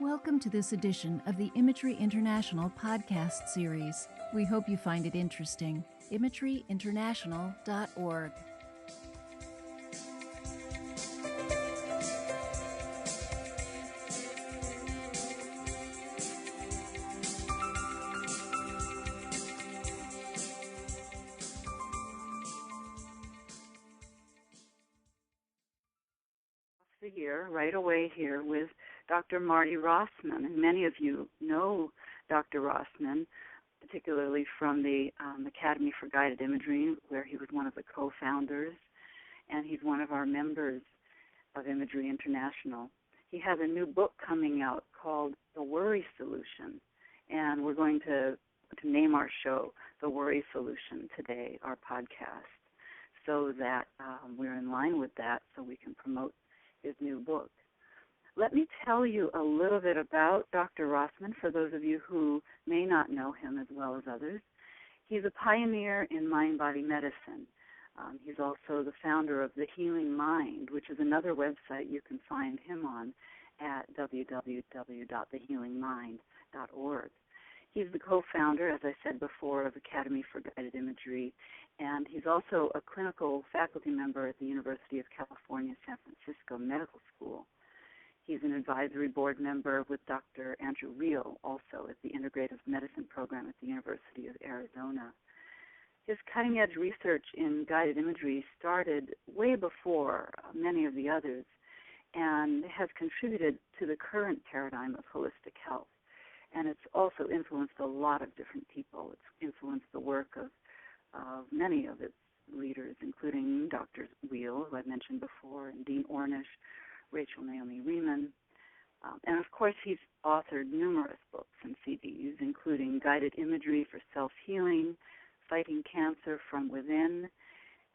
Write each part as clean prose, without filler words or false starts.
Welcome to this edition of the Imagery International podcast series. We hope you find it interesting. ImageryInternational.org. Right away here with Dr. Marty Rossman, and many of you know Dr. Rossman, particularly from the Academy for Guided Imagery, where he was one of the co-founders, and he's one of our members of Imagery International. He has a new book coming out called The Worry Solution, and we're going to name our show The Worry Solution today, our podcast, so that we're in line with that so we can promote his new book. Let me tell you a little bit about Dr. Rossman for those of you who may not know him as well as others. He's a pioneer in mind-body medicine. He's also the founder of The Healing Mind, which is another website you can find him on at www.thehealingmind.org. He's the co-founder, as I said before, of Academy for Guided Imagery, and he's also a clinical faculty member at the University of California, San Francisco Medical School. He's an advisory board member with Dr. Andrew Reel, also at the Integrative Medicine Program at the University of Arizona. His cutting-edge research in guided imagery started way before many of the others and has contributed to the current paradigm of holistic health. And it's also influenced a lot of different people. It's influenced the work of many of its leaders, including Dr. Reel, who I mentioned before, and Dean Ornish, Rachel Naomi Riemann. And, of course, he's authored numerous books and CDs, including Guided Imagery for Self-Healing, Fighting Cancer from Within,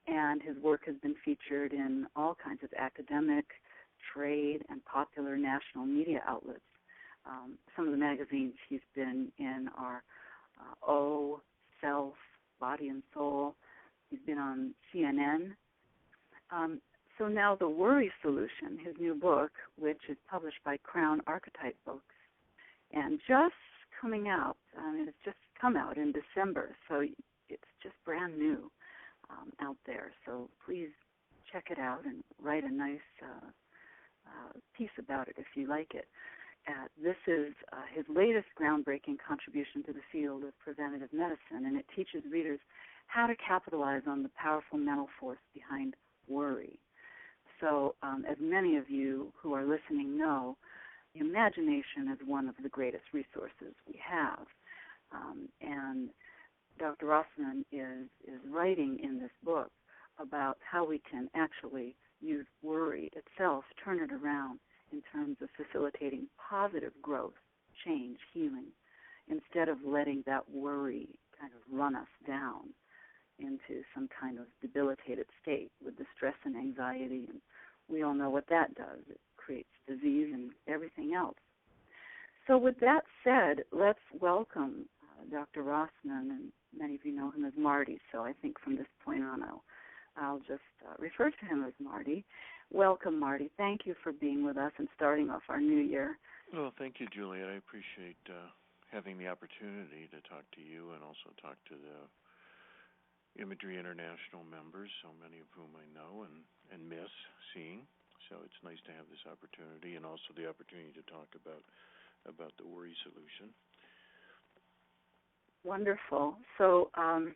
and his work has been featured in all kinds of academic, trade, and popular national media outlets. Some of the magazines he's been in are O, Self, Body and Soul. He's been on CNN. So now The Worry Solution, his new book, which is published by Crown Archetype Books, and just coming out, it's just come out in December, so it's just brand new out there. So please check it out and write a nice piece about it if you like it. This is his latest groundbreaking contribution to the field of preventative medicine, and it teaches readers how to capitalize on the powerful mental force behind worry. So as many of you who are listening know, imagination is one of the greatest resources we have. And Dr. Rossman is writing in this book about how we can actually use worry itself, turn it around in terms of facilitating positive growth, change, healing, instead of letting that worry kind of run us down into some kind of debilitated state with the stress and anxiety. And we all know what that does. It creates disease and everything else. So with that said, let's welcome Dr. Rossman, and many of you know him as Marty, so I think from this point on I'll just refer to him as Marty. Welcome, Marty. Thank you for being with us and starting off our new year. Well, thank you, Juliet. I appreciate having the opportunity to talk to you and also talk to the Imagery International members, so many of whom I know and miss seeing. So it's nice to have this opportunity and also the opportunity to talk about the worry solution. Wonderful. So I'm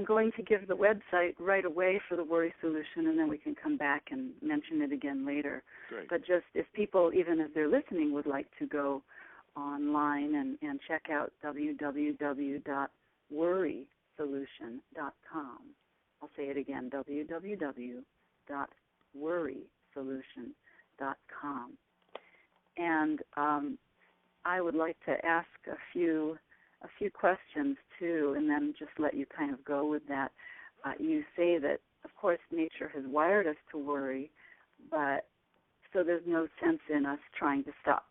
going to give the website right away for the worry solution, and then we can come back and mention it again later. Great. But just if people, even as they're listening, would like to go online and check out www.worrysolution.com. I'll say it again, www.worrysolution.com. And I would like to ask a few questions, too, and then just let you kind of go with that. You say that, of course, nature has wired us to worry, but so there's no sense in us trying to stop.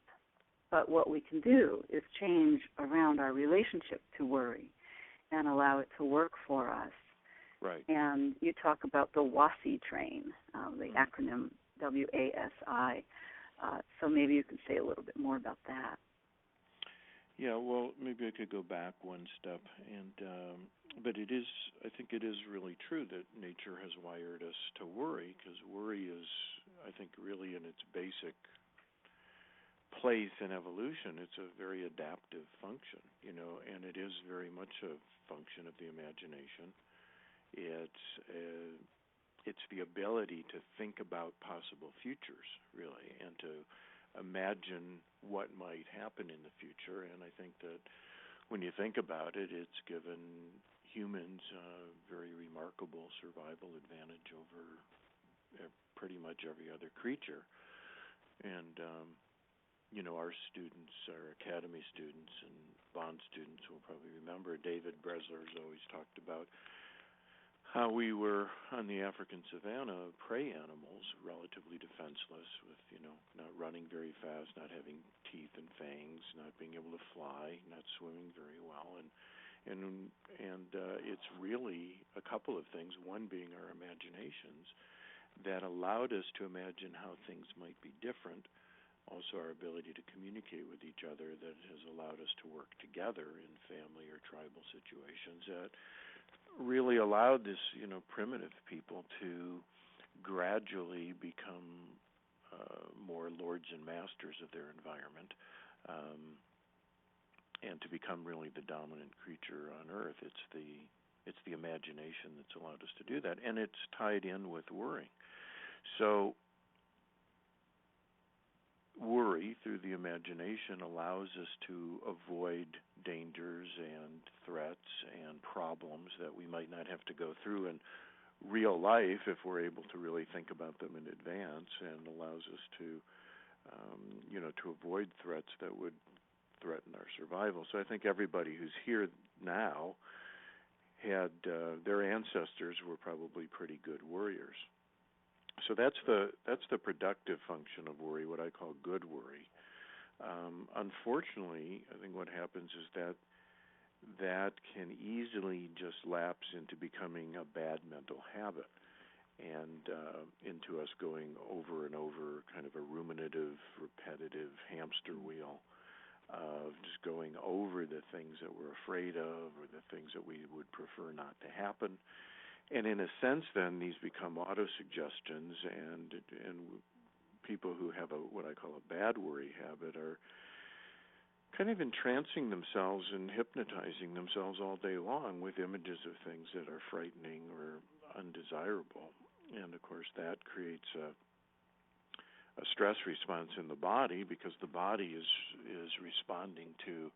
But what we can do is change around our relationship to worry and allow it to work for us. Right. And you talk about the WASI train, the acronym WASI. So maybe you can say a little bit more about that. Yeah, well, maybe I could go back one step, but I think it is really true that nature has wired us to worry, because worry is, I think, really in its basic place in evolution, it's a very adaptive function, and it is very much a function of the imagination. It's the ability to think about possible futures, really, and to imagine what might happen in the future. And I think that when you think about it, it's given humans a very remarkable survival advantage over pretty much every other creature. And, our students, our academy students and bond students will probably remember David Bresler's always talked about how we were on the African savanna, prey animals, relatively defenseless, with not running very fast, not having teeth and fangs, not being able to fly, not swimming very well, and it's really a couple of things. One being our imaginations that allowed us to imagine how things might be different. Also, our ability to communicate with each other that has allowed us to work together in family or tribal situations that really allowed this, primitive people to gradually become more lords and masters of their environment, and to become really the dominant creature on Earth. It's the imagination that's allowed us to do that, and it's tied in with worrying. So worry through the imagination allows us to avoid dangers and threats and problems that we might not have to go through in real life if we're able to really think about them in advance, and allows us to, to avoid threats that would threaten our survival. So I think everybody who's here now had their ancestors were probably pretty good warriors. So that's the productive function of worry, what I call good worry. Unfortunately, I think what happens is that can easily just lapse into becoming a bad mental habit, and into us going over and over, kind of a ruminative, repetitive hamster wheel of just going over the things that we're afraid of or the things that we would prefer not to happen. And in a sense, then, these become autosuggestions, and people who have what I call a bad worry habit are kind of entrancing themselves and hypnotizing themselves all day long with images of things that are frightening or undesirable. And, of course, that creates a stress response in the body, because the body is responding to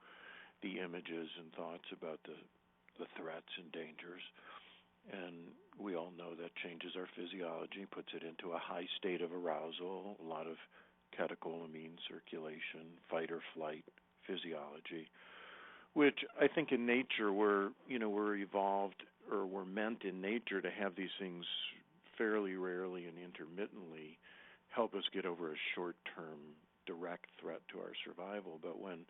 the images and thoughts about the threats and dangers. And we all know that changes our physiology, puts it into a high state of arousal, a lot of catecholamine circulation, fight or flight physiology, which I think in nature we're evolved, or we're meant in nature to have these things fairly rarely and intermittently help us get over a short-term direct threat to our survival. But when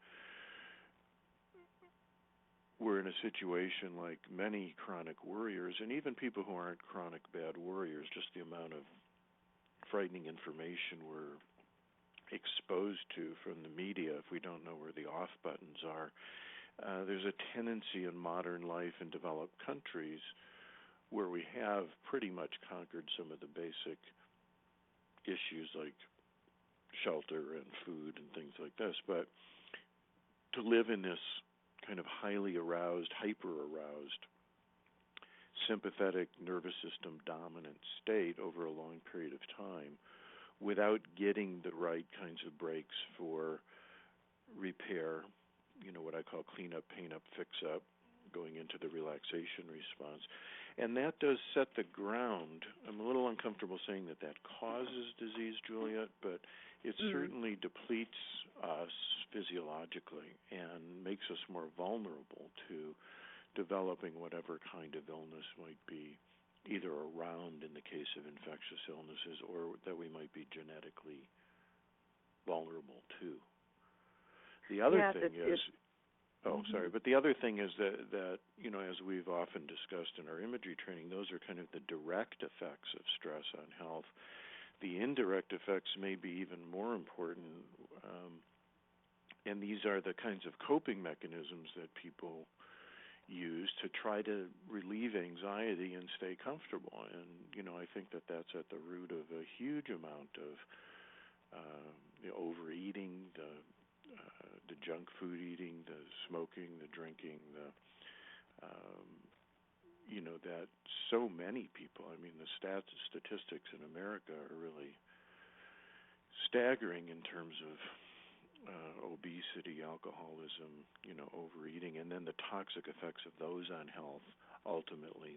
we're in a situation like many chronic worriers, and even people who aren't chronic bad worriers, just the amount of frightening information we're exposed to from the media, if we don't know where the off buttons are, there's a tendency in modern life in developed countries where we have pretty much conquered some of the basic issues like shelter and food and things like this, but to live in this kind of highly aroused, hyper-aroused, sympathetic nervous system dominant state over a long period of time without getting the right kinds of breaks for repair, what I call clean up, pain up, fix up, going into the relaxation response. And that does set the ground. I'm a little uncomfortable saying that causes disease, Juliet, but it certainly depletes us physiologically and makes us more vulnerable to developing whatever kind of illness might be either around in the case of infectious illnesses, or that we might be genetically vulnerable to. The other thing is... But the other thing is that as we've often discussed in our imagery training, those are kind of the direct effects of stress on health. the indirect effects may be even more important, and these are the kinds of coping mechanisms that people use to try to relieve anxiety and stay comfortable. And, I think that that's at the root of a huge amount of the overeating, the junk food eating, the smoking, the drinking, that so many people, the statistics in America are really staggering in terms of obesity, alcoholism, overeating, and then the toxic effects of those on health ultimately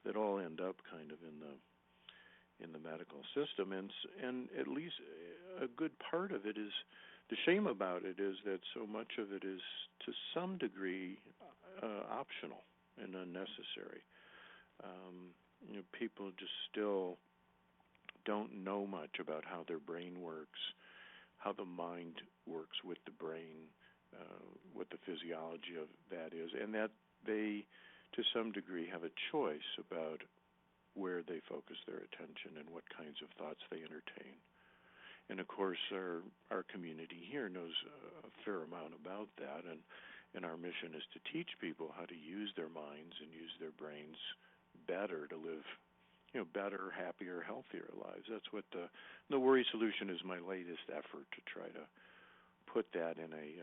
that all end up kind of in the medical system. And at least a good part of it is, the shame about it is that so much of it is to some degree optional and unnecessary. People just still don't know much about how their brain works, how the mind works with the brain, what the physiology of that is, and that they, to some degree, have a choice about where they focus their attention and what kinds of thoughts they entertain. And of course, our community here knows a fair amount about that, and our mission is to teach people how to use their minds and use their brains better to live, better, happier, healthier lives. That's what the Worry Solution is. My latest effort to try to put that in a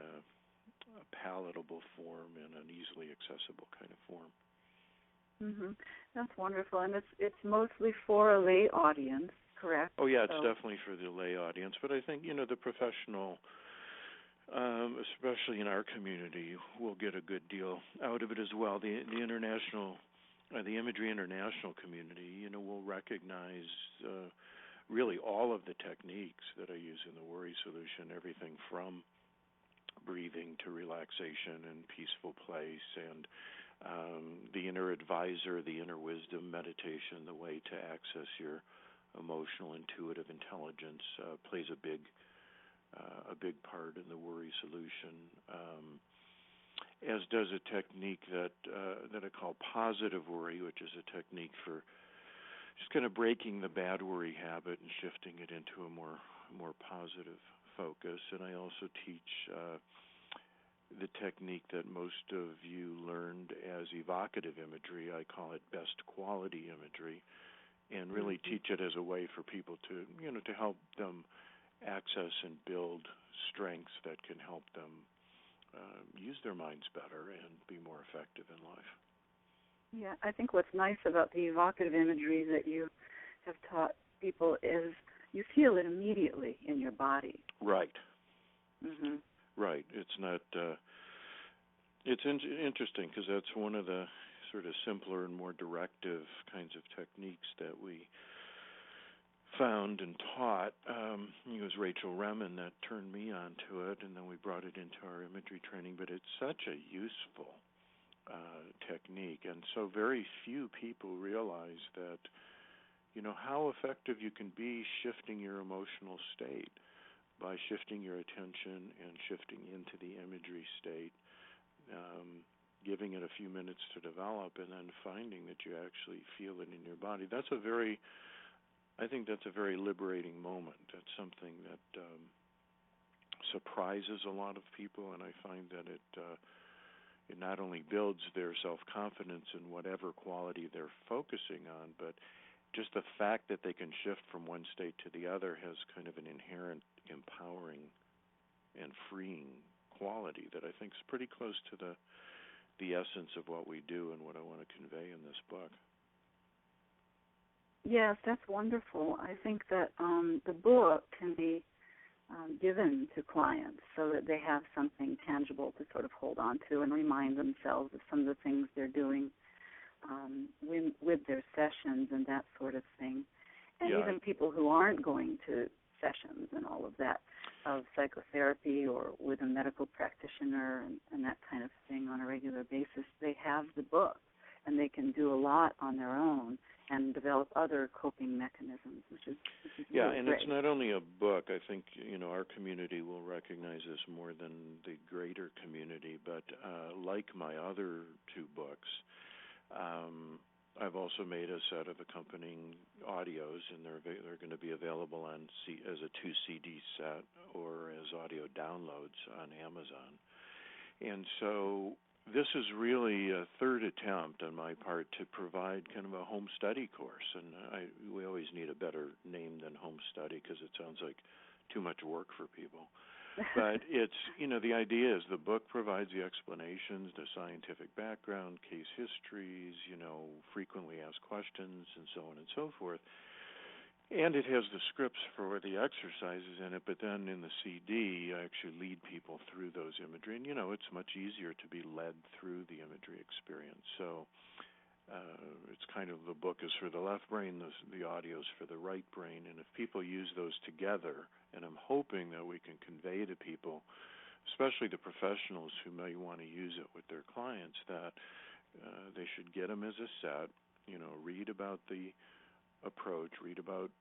palatable form, in an easily accessible kind of form. Mm-hmm. That's wonderful, and it's mostly for a lay audience, correct? Oh yeah, it's definitely for the lay audience, but I think the professional, especially in our community, will get a good deal out of it as well. The international, the Imagery International community, will recognize really all of the techniques that I use in the Worry Solution, everything from breathing to relaxation and peaceful place, and the inner advisor, the inner wisdom meditation, the way to access your emotional, intuitive intelligence plays a big part in the Worry Solution. As does a technique that I call positive worry, which is a technique for just kind of breaking the bad worry habit and shifting it into a more positive focus. And I also teach the technique that most of you learned as evocative imagery. I call it best quality imagery, and really teach it as a way for people to, to help them access and build strengths that can help them use their minds better and be more effective in life. Yeah, I think what's nice about the evocative imagery that you have taught people is you feel it immediately in your body. Right. Mm-hmm. Right. It's not. It's interesting because that's one of the sort of simpler and more directive kinds of techniques that we found and taught. It was Rachel Remen that turned me on to it, and then we brought it into our imagery training. But it's such a useful technique, and so very few people realize that, how effective you can be shifting your emotional state by shifting your attention and shifting into the imagery state, giving it a few minutes to develop, and then finding that you actually feel it in your body. I think that's a very liberating moment. That's something that surprises a lot of people, and I find that it not only builds their self-confidence in whatever quality they're focusing on, but just the fact that they can shift from one state to the other has kind of an inherent empowering and freeing quality that I think is pretty close to the essence of what we do and what I want to convey in this book. Yes, that's wonderful. I think that the book can be given to clients so that they have something tangible to sort of hold on to and remind themselves of some of the things they're doing with their sessions and that sort of thing. And even people who aren't going to sessions and all of that, of psychotherapy or with a medical practitioner and that kind of thing on a regular basis, they have the book and they can do a lot on their own and develop other coping mechanisms, which is really and great. It's not only a book. I think, our community will recognize this more than the greater community, but like my other two books, I've also made a set of accompanying audios, and they're going to be available on as a 2 CD set or as audio downloads on Amazon. And so this is really a third attempt on my part to provide kind of a home study course. And we always need a better name than home study because it sounds like too much work for people. But it's, the idea is the book provides the explanations, the scientific background, case histories, frequently asked questions, and so on and so forth. And it has the scripts for the exercises in it, but then in the CD, I actually lead people through those imagery. And, it's much easier to be led through the imagery experience. So it's kind of the book is for the left brain, the audio is for the right brain. And if people use those together, and I'm hoping that we can convey to people, especially the professionals who may want to use it with their clients, that they should get them as a set, read about the approach, read about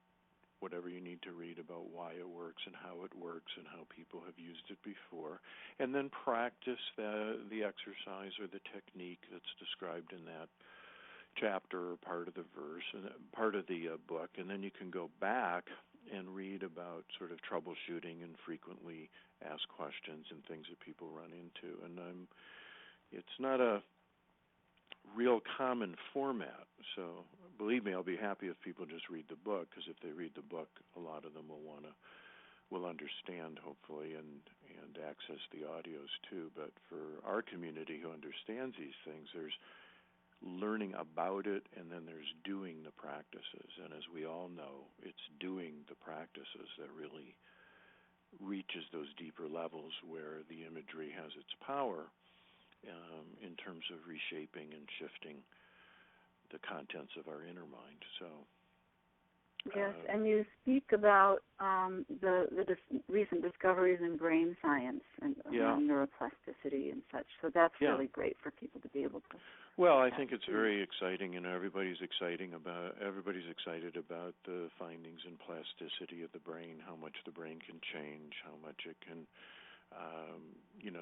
whatever you need to read about why it works and how it works and how people have used it before, and then practice the exercise or the technique that's described in that chapter or part of the verse and part of the book, and then you can go back and read about sort of troubleshooting and frequently asked questions and things that people run into. And it's not a real common format, so believe me, I'll be happy if people just read the book, because if they read the book, a lot of them will understand, hopefully, and access the audios too. But for our community who understands these things, there's learning about it, and then there's doing the practices. And as we all know, it's doing the practices that really reaches those deeper levels where the imagery has its power in terms of reshaping and shifting the contents of our inner mind. So yes, and you speak about the recent discoveries in brain science and neuroplasticity and such. So that's really great for people to be able to. Well, I think it's very exciting, and everybody's excited about the findings in plasticity of the brain, how much the brain can change, how much it can,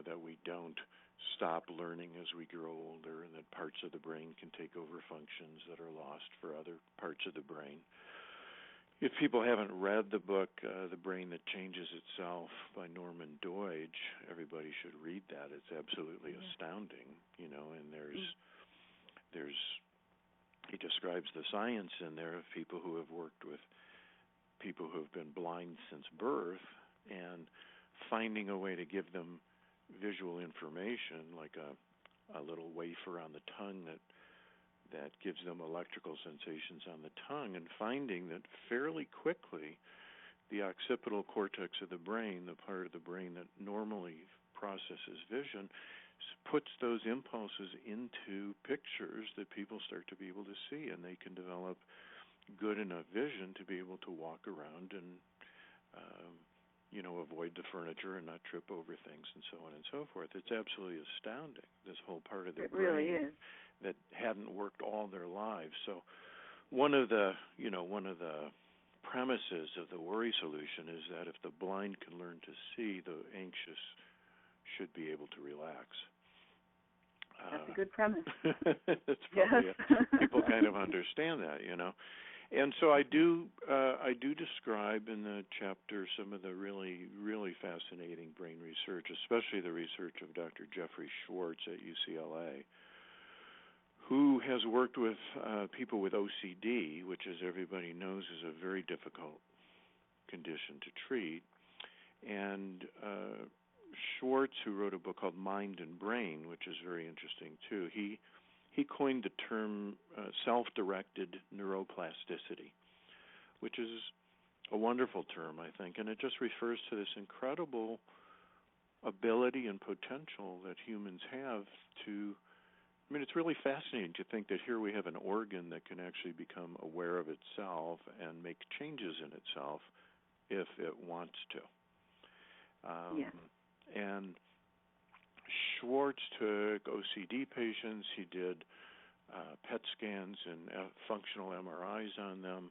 that we don't stop learning as we grow older, and that parts of the brain can take over functions that are lost for other parts of the brain. If people haven't read the book, The Brain That Changes Itself by Norman Doidge, everybody should read that. It's absolutely astounding, and he describes the science in there of people who have worked with people who have been blind since birth and finding a way to give them visual information, like a little wafer on the tongue that gives them electrical sensations on the tongue, and finding that fairly quickly the occipital cortex of the brain, the part of the brain that normally processes vision, puts those impulses into pictures that people start to be able to see, and they can develop good enough vision to be able to walk around and avoid the furniture and not trip over things and so on and so forth. It's absolutely astounding, this whole part of the brain really is. That hadn't worked all their lives. So one of the premises of the worry solution is that if the blind can learn to see, the anxious should be able to relax. That's a good premise. It's probably people kind of understand that, And so I do describe in the chapter some of the really, really fascinating brain research, especially the research of Dr. Jeffrey Schwartz at UCLA, who has worked with people with OCD, which, as everybody knows, is a very difficult condition to treat. And Schwartz, who wrote a book called Mind and Brain, which is very interesting too, he coined the term self-directed neuroplasticity, which is a wonderful term, I think, and it just refers to this incredible ability and potential that humans have to, it's really fascinating to think that here we have an organ that can actually become aware of itself and make changes in itself if it wants to. And Schwartz took OCD patients. He did PET scans and functional MRIs on them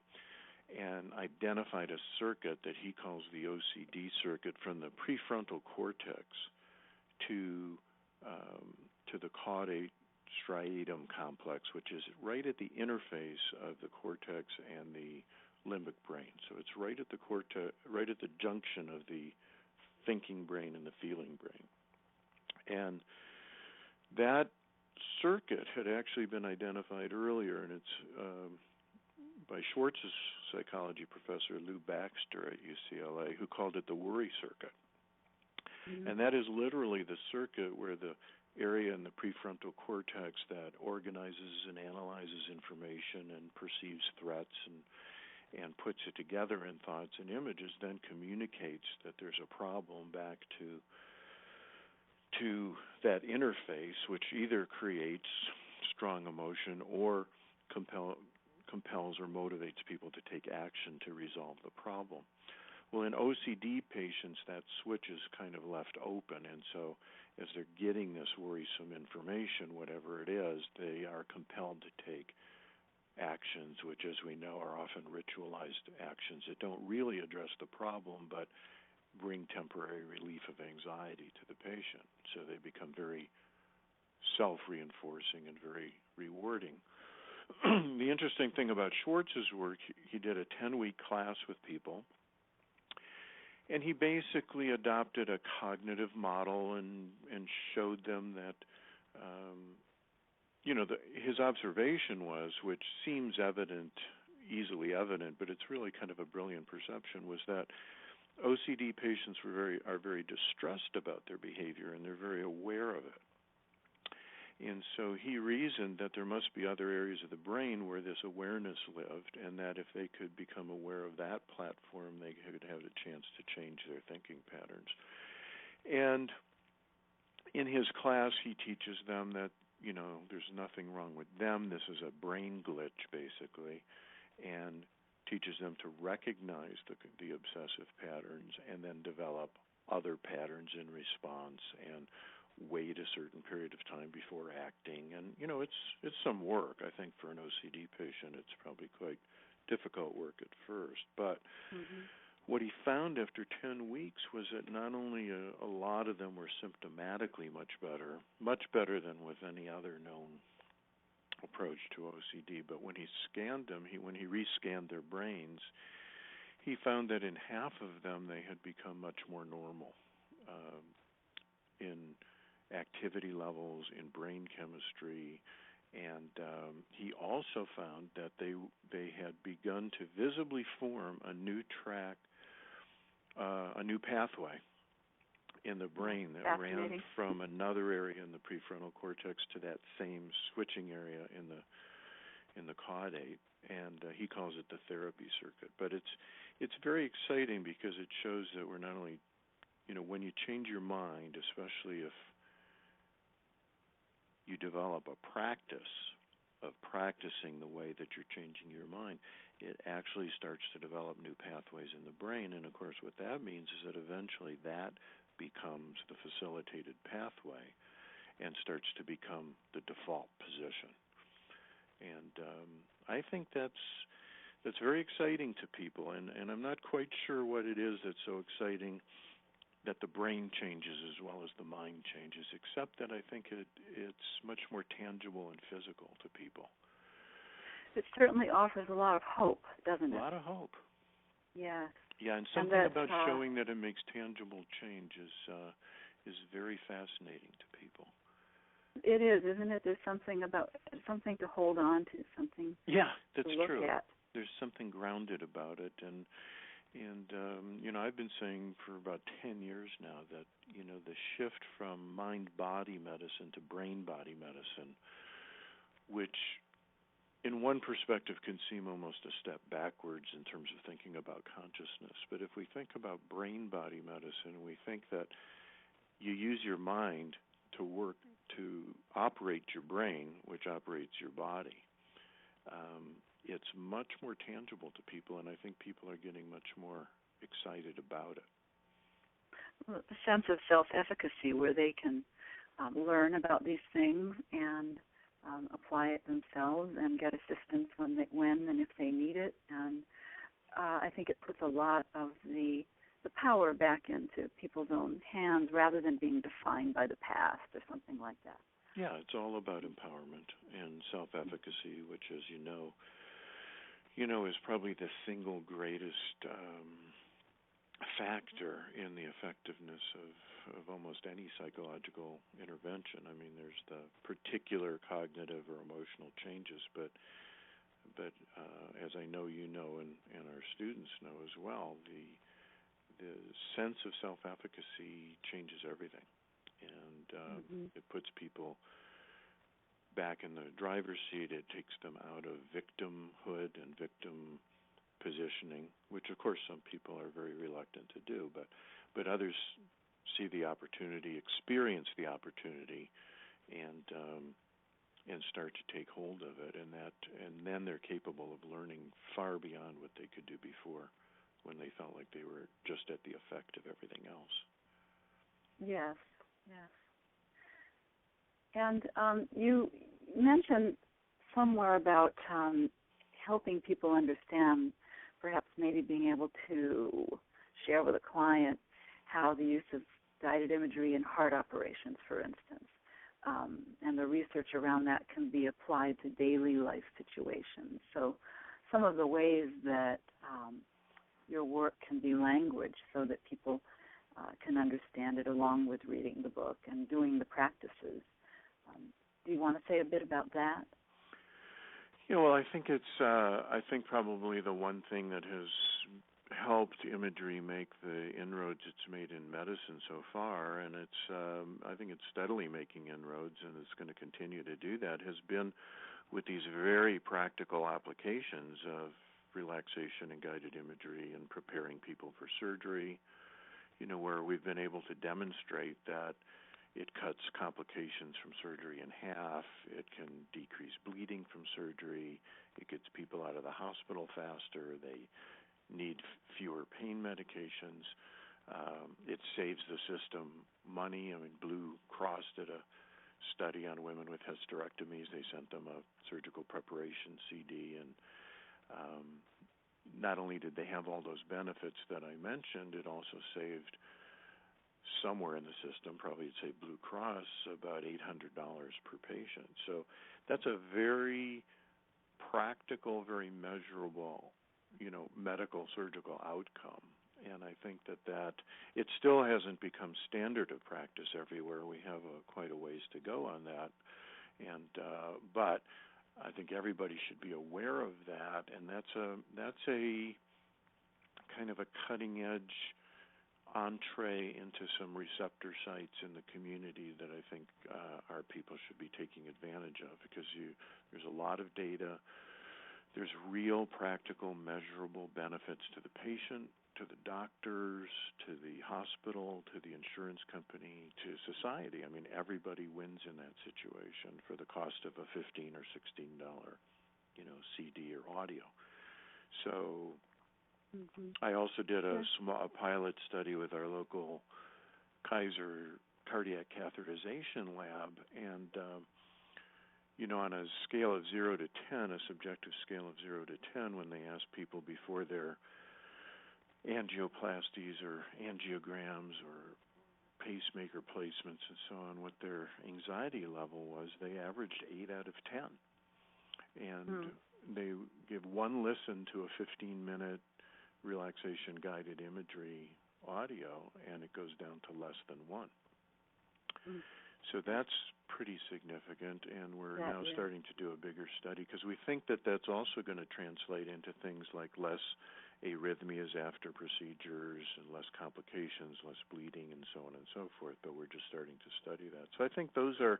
and identified a circuit that he calls the OCD circuit from the prefrontal cortex to the caudate striatum complex, which is right at the interface of the cortex and the limbic brain. So it's right at the right at the junction of the thinking brain and the feeling brain. And that circuit had actually been identified earlier, and it's by Schwartz's psychology professor, Lou Baxter at UCLA, who called it the worry circuit. Mm-hmm. And that is literally the circuit where the area in the prefrontal cortex that organizes and analyzes information and perceives threats and puts it together in thoughts and images, then communicates that there's a problem back to that interface, which either creates strong emotion or compels or motivates people to take action to resolve the problem. Well, in OCD patients, that switch is kind of left open, and so as they're getting this worrisome information, whatever it is, they are compelled to take actions, which, as we know, are often ritualized actions that don't really address the problem, but bring temporary relief of anxiety to the patient. So they become very self-reinforcing and very rewarding. The interesting thing about Schwartz's work, he did a 10-week class with people, and he basically adopted a cognitive model and showed them that, his observation was, which seems easily evident, but it's really kind of a brilliant perception, was that OCD patients are very distressed about their behavior, and they're very aware of it. And so he reasoned that there must be other areas of the brain where this awareness lived, and that if they could become aware of that platform, they could have a chance to change their thinking patterns. And in his class, he teaches them that, there's nothing wrong with them. This is a brain glitch, basically, and teaches them to recognize the obsessive patterns and then develop other patterns in response and wait a certain period of time before acting. And, it's some work. I think for an OCD patient, it's probably quite difficult work at first. But what he found after 10 weeks was that not only a lot of them were symptomatically much better than with any other known approach to OCD, but when he scanned them, when he rescanned their brains, he found that in half of them they had become much more normal in activity levels, in brain chemistry, and he also found that they had begun to visibly form a new pathway in the brain that ran from another area in the prefrontal cortex to that same switching area in the caudate, and he calls it the therapy circuit. But it's very exciting because it shows that we're not only, when you change your mind, especially if you develop a practice of practicing the way that you're changing your mind, it actually starts to develop new pathways in the brain. And, of course, what that means is that eventually that becomes the facilitated pathway and starts to become the default position. And I think that's very exciting to people. And I'm not quite sure what it is that's so exciting that the brain changes as well as the mind changes, except that I think it's much more tangible and physical to people. It certainly offers a lot of hope, doesn't it? A lot of hope. Yes. Yeah, and something about showing that it makes tangible change is very fascinating to people. It is, isn't it? There's something to hold on to, something that's to look true. at. There's something grounded about it, and I've been saying for about 10 years now that, the shift from mind-body medicine to brain-body medicine, which in one perspective can seem almost a step backwards in terms of thinking about consciousness. But if we think about brain-body medicine, we think that you use your mind to work to operate your brain, which operates your body. It's much more tangible to people, and I think people are getting much more excited about it. Well, a sense of self-efficacy where they can learn about these things and apply it themselves and get assistance when and if they need it. And I think it puts a lot of the power back into people's own hands rather than being defined by the past or something like that. Yeah, it's all about empowerment and self-efficacy, which, as you know, is probably the single greatest factor in the effectiveness of almost any psychological intervention. I mean, there's the particular cognitive or emotional changes, but as I know you know and our students know as well, the sense of self-efficacy changes everything, and it puts people back in the driver's seat. It takes them out of victimhood and victim positioning, which of course some people are very reluctant to do, but others see the opportunity, experience the opportunity, and start to take hold of it, and then they're capable of learning far beyond what they could do before, when they felt like they were just at the effect of everything else. Yes. And you mentioned somewhere about helping people understand, perhaps maybe being able to share with a client how the use of guided imagery in heart operations, for instance, and the research around that can be applied to daily life situations. So some of the ways that your work can be language so that people can understand it along with reading the book and doing the practices. Do you want to say a bit about that? Yeah, well, I think it's probably the one thing that has helped imagery make the inroads it's made in medicine so far, and I think it's steadily making inroads, and it's going to continue to do that, has been with these very practical applications of relaxation and guided imagery and preparing people for surgery, where we've been able to demonstrate that it cuts complications from surgery in half, it can decrease bleeding from surgery, it gets people out of the hospital faster, they need fewer pain medications, it saves the system money. I mean, Blue Cross did a study on women with hysterectomies. They sent them a surgical preparation CD, and not only did they have all those benefits that I mentioned, it also saved somewhere in the system, probably you'd say Blue Cross, about $800 per patient. So that's a very practical, very measurable, medical surgical outcome. And I think that it still hasn't become standard of practice everywhere. We have quite a ways to go on that. And but I think everybody should be aware of that, and that's a kind of a cutting edge entree into some receptor sites in the community that I think our people should be taking advantage of, because there's a lot of data, there's real practical measurable benefits to the patient, to the doctors, to the hospital, to the insurance company, to society. I mean, everybody wins in that situation for the cost of a $15 or $16, CD or audio. So I also did a pilot study with our local Kaiser cardiac catheterization lab, and on a scale of 0 to 10, a subjective scale of 0 to 10, when they asked people before their angioplasties or angiograms or pacemaker placements and so on, what their anxiety level was, they averaged 8 out of 10. And they give one listen to a 15-minute relaxation guided imagery audio, and it goes down to less than 1. So that's pretty significant, and we're now starting to do a bigger study, because we think that that's also going to translate into things like less arrhythmias after procedures and less complications, less bleeding, and so on and so forth, but we're just starting to study that. So I think those are,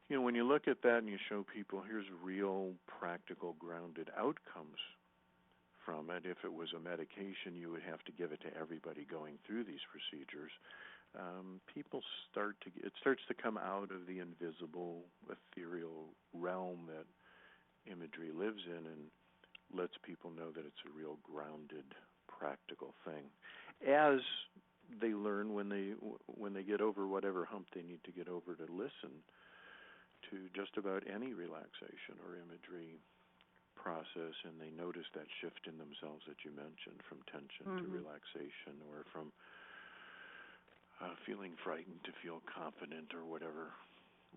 when you look at that and you show people here's real practical grounded outcomes from it. If it was a medication, you would have to give it to everybody going through these procedures. People it starts to come out of the invisible, ethereal realm that imagery lives in, and lets people know that it's a real grounded, practical thing. As they learn when they get over whatever hump they need to get over to listen to just about any relaxation or imagery process, and they notice that shift in themselves that you mentioned, from tension to relaxation, or from feeling frightened to feel confident, or whatever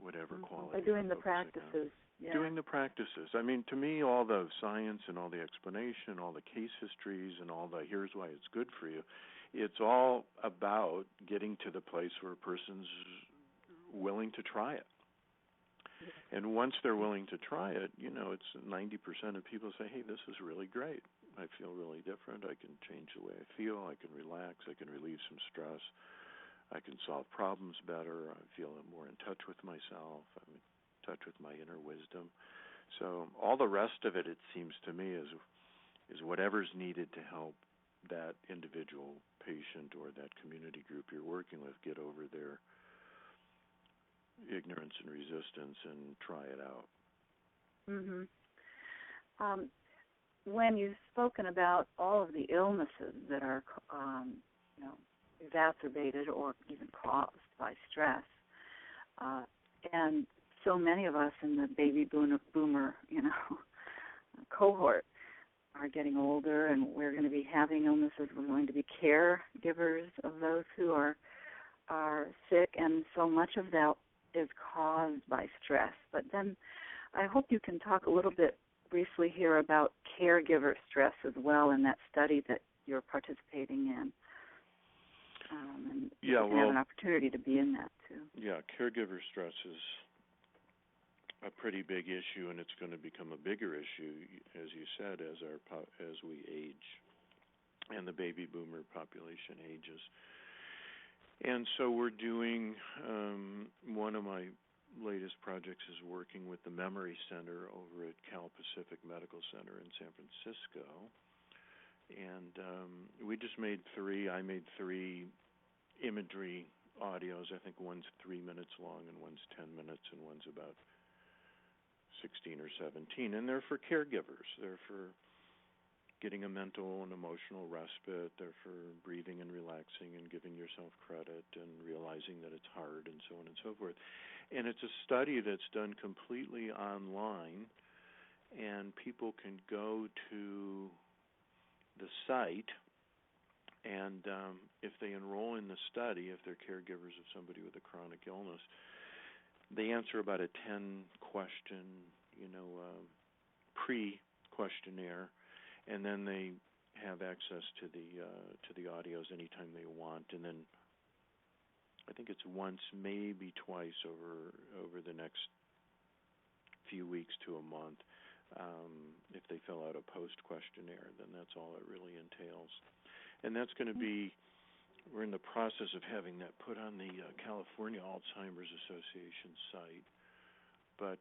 whatever quality. By doing the practices. Yeah. Doing the practices. I mean, to me, all the science and all the explanation, all the case histories and all the here's why it's good for you, it's all about getting to the place where a person's willing to try it. And once they're willing to try it, it's 90% of people say, hey, this is really great. I feel really different. I can change the way I feel. I can relax. I can relieve some stress. I can solve problems better. I feel more in touch with myself. I'm in touch with my inner wisdom. So all the rest of it, it seems to me, is whatever's needed to help that individual patient or that community group you're working with get over their ignorance and resistance and try it out. Mm-hmm. When you've spoken about all of the illnesses that are, exacerbated or even caused by stress, and so many of us in the baby boomer, cohort are getting older, and we're going to be having illnesses. We're going to be caregivers of those who are sick, and so much of that is caused by stress. But then I hope you can talk a little bit briefly here about caregiver stress as well in that study that you're participating in. And you can have an opportunity to be in that too. Yeah, caregiver stress is a pretty big issue, and it's going to become a bigger issue, as you said, as we age and the baby boomer population ages. And so we're doing one of my latest projects is working with the Memory Center over at Cal Pacific Medical Center in San Francisco. And we just made I made three imagery audios. I think one's 3 minutes long and one's 10 minutes and one's about 16 or 17. And they're for caregivers. They're for getting a mental and emotional respite. They're for breathing and relaxing and giving yourself credit and realizing that it's hard and so on and so forth. And it's a study that's done completely online, and people can go to the site, and if they enroll in the study, if they're caregivers of somebody with a chronic illness, they answer about a 10-question, pre-questionnaire, and then they have access to the audios anytime they want, and then I think it's once, maybe twice over the next few weeks to a month. If they fill out a post-questionnaire, then that's all it really entails. And that's going to be, we're in the process of having that put on the California Alzheimer's Association site. But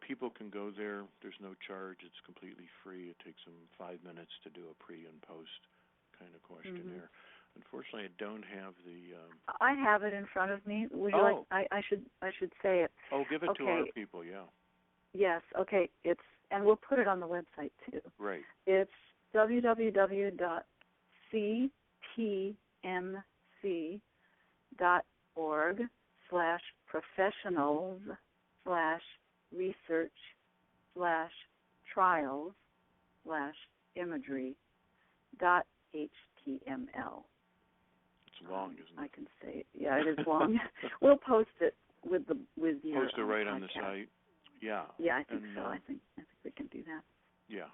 people can go there. There's no charge. It's completely free. It takes them 5 minutes to do a pre and post kind of questionnaire. Mm-hmm. Unfortunately, I don't have the... I have it in front of me. Would you like? I should say it. Oh, give it to our people, yeah. Yes, okay. And we'll put it on the website, too. Right. It's www.ctmc.org/professionals/research/trials/imagery.html. It's long, isn't it? I can say it. Yeah, it is long. We'll post it with your post it right podcast. On the site. Yeah. Yeah, I think so. I think we can do that. Yeah.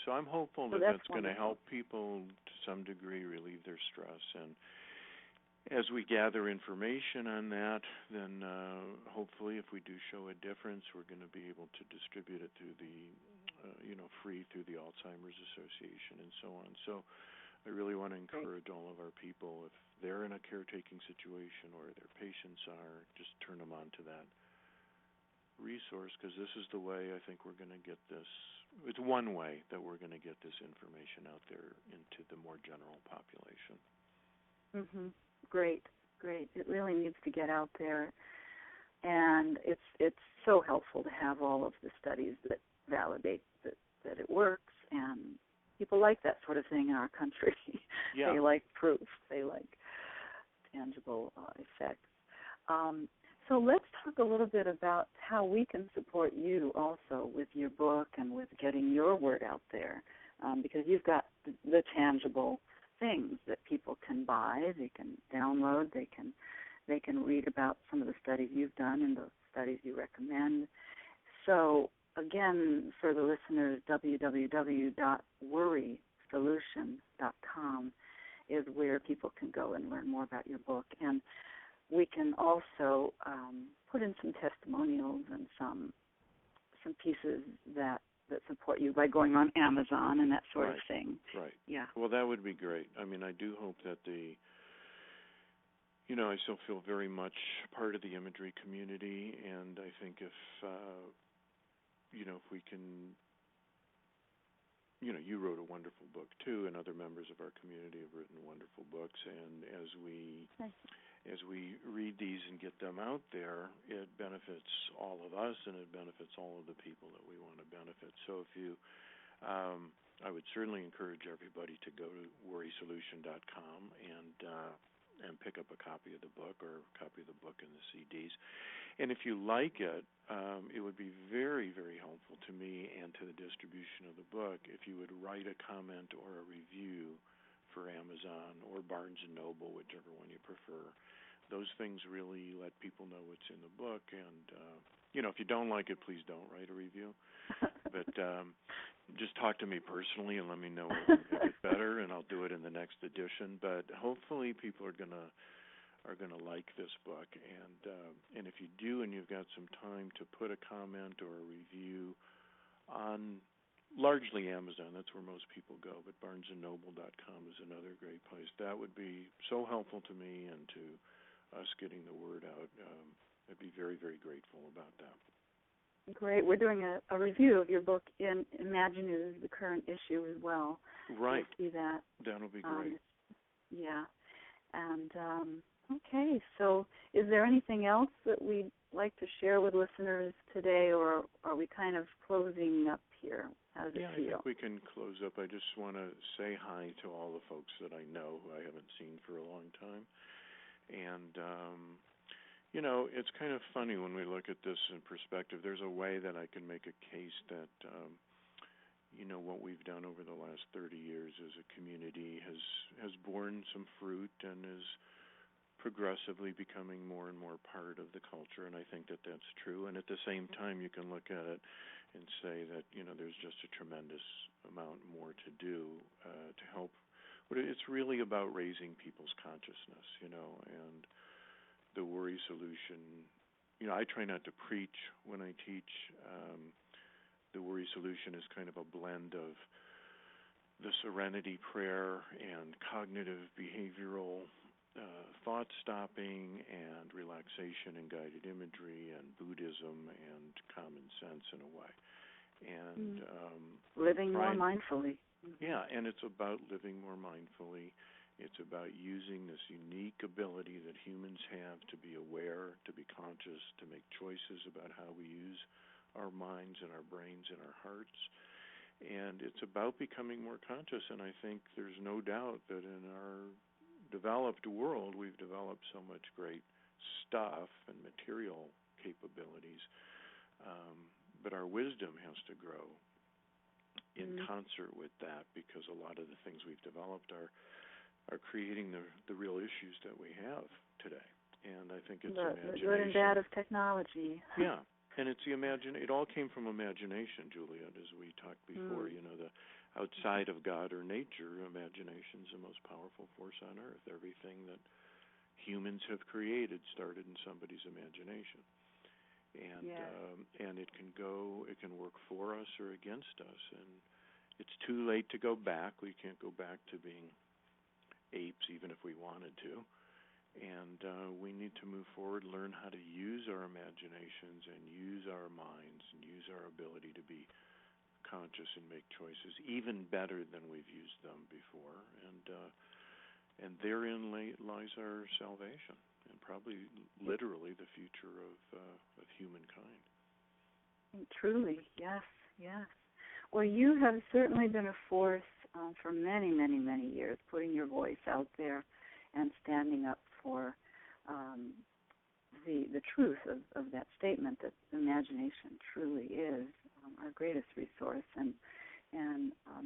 So I'm hopeful that that's going to help people to some degree relieve their stress. And as we gather information on that, then hopefully if we do show a difference, we're going to be able to distribute it through the, free through the Alzheimer's Association and so on. So I really want to encourage all of our people, if they're in a caretaking situation or their patients are, just turn them on to that resource, because this is the way I think we're going to get this. It's one way that we're going to get this information out there into the more general population. Mm-hmm. Great. It really needs to get out there, and it's so helpful to have all of the studies that validate that it works, and people like that sort of thing in our country. Yeah. They like proof. They like tangible effects. So let's talk a little bit about how we can support you also with your book and with getting your word out there, because you've got the tangible things that people can buy, they can download, they can They can read about some of the studies you've done and the studies you recommend. So, again, for the listeners, www.worrysolution.com is where people can go and learn more about your book. And we can also put in some testimonials and some pieces that support you by going on Amazon and that sort of thing. Right. Yeah. Well, that would be great. I mean, I do hope that I still feel very much part of the imagery community, and I think if we can, you wrote a wonderful book too, and other members of our community have written wonderful books, and as we read these and get them out there, it benefits all of us, and it benefits all of the people that we want to benefit. So if you, I would certainly encourage everybody to go to worrysolution.com and pick up a copy of the book or a copy of the book and the CDs. And if you like it, it would be very, very helpful to me and to the distribution of the book if you would write a comment or a review for Amazon or Barnes & Noble, whichever one you prefer. Those things really let people know what's in the book. And, if you don't like it, please don't write a review. But just talk to me personally and let me know what will make it better, and I'll do it in the next edition. But hopefully people are gonna like this book. And if you do and you've got some time to put a comment or a review on largely Amazon, that's where most people go, but barnesandnoble.com is another great place. That would be so helpful to me and to us getting the word out. I'd be very, very grateful about that. Great. We're doing a review of your book in ImagiNews, the current issue as well. Right. You'll see that. That'll be great. Yeah. And, okay, so is there anything else that we'd like to share with listeners today, or are we kind of closing up here? How does it feel? I think we can close up. I just want to say hi to all the folks that I know who I haven't seen for a long time. And, it's kind of funny when we look at this in perspective. There's a way that I can make a case that, what we've done over the last 30 years as a community has borne some fruit and is progressively becoming more and more part of the culture, and I think that that's true. And at the same time, you can look at it and say that, there's just a tremendous amount more to do to help. But it's really about raising people's consciousness, and the worry solution. I try not to preach when I teach. The worry solution is kind of a blend of the serenity prayer and cognitive behavioral thought stopping and relaxation and guided imagery and Buddhism and common sense in a way. And living more mindfully. Yeah, and it's about living more mindfully. It's about using this unique ability that humans have to be aware, to be conscious, to make choices about how we use our minds and our brains and our hearts. And it's about becoming more conscious, and I think there's no doubt that in our developed world, we've developed so much great stuff and material capabilities, but our wisdom has to grow in concert with that, because a lot of the things we've developed are creating the real issues that we have today. And I think it's imagination. The good and bad of technology. Yeah, and it's it all came from imagination, Juliet, as we talked before. The outside of God or nature, imagination is the most powerful force on earth. Everything that humans have created started in somebody's imagination. And it can work for us or against us. And it's too late to go back. We can't go back to being apes, even if we wanted to. And we need to move forward, learn how to use our imaginations and use our minds and use our ability to be conscious and make choices even better than we've used them before. And therein lies our salvation, and probably literally the future of humankind. Truly, yes. Well, you have certainly been a force for many, many, many years, putting your voice out there and standing up for the truth of that statement, that imagination truly is our greatest resource. And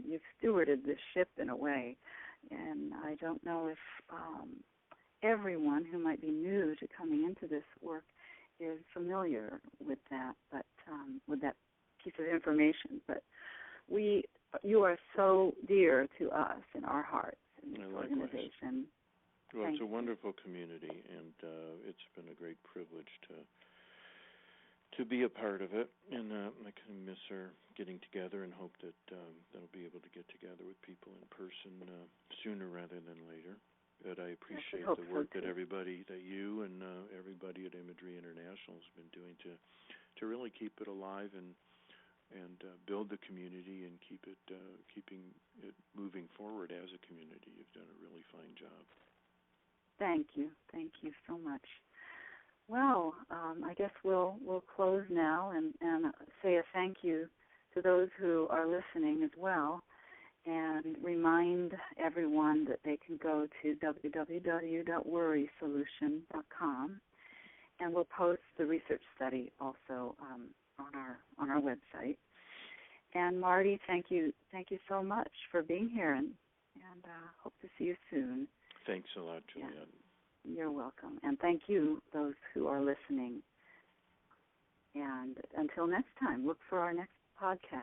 you've stewarded this ship in a way. And I don't know if everyone who might be new to coming into this work is familiar with that, but with that piece of information. But you are so dear to us in our hearts in this organization. Well, it's a wonderful community, and it's been a great privilege to be a part of it. And I kind of miss our getting together, and hope that I'll be able to get together with people in person sooner rather than later. But I appreciate the work that you and everybody at Imagery International has been doing to really keep it alive and build the community and keeping it moving forward as a community. You've done a really fine job. Thank you so much. Well, I guess we'll close now and say a thank you to those who are listening as well, and remind everyone that they can go to www.worrysolution.com, and we'll post the research study also on our website. And Marty, thank you so much for being here, and hope to see you soon. Thanks a lot, Juliet. Yeah. You're welcome. And thank you, those who are listening. And until next time, look for our next podcast.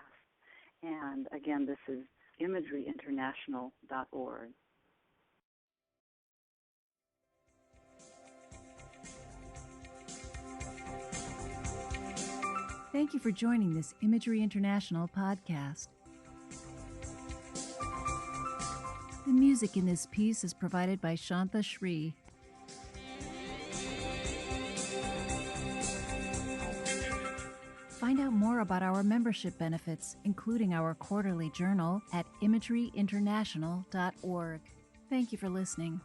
And again, this is imageryinternational.org. Thank you for joining this Imagery International podcast. The music in this piece is provided by Shantha Shri. Find out more about our membership benefits, including our quarterly journal, at imageryinternational.org. Thank you for listening.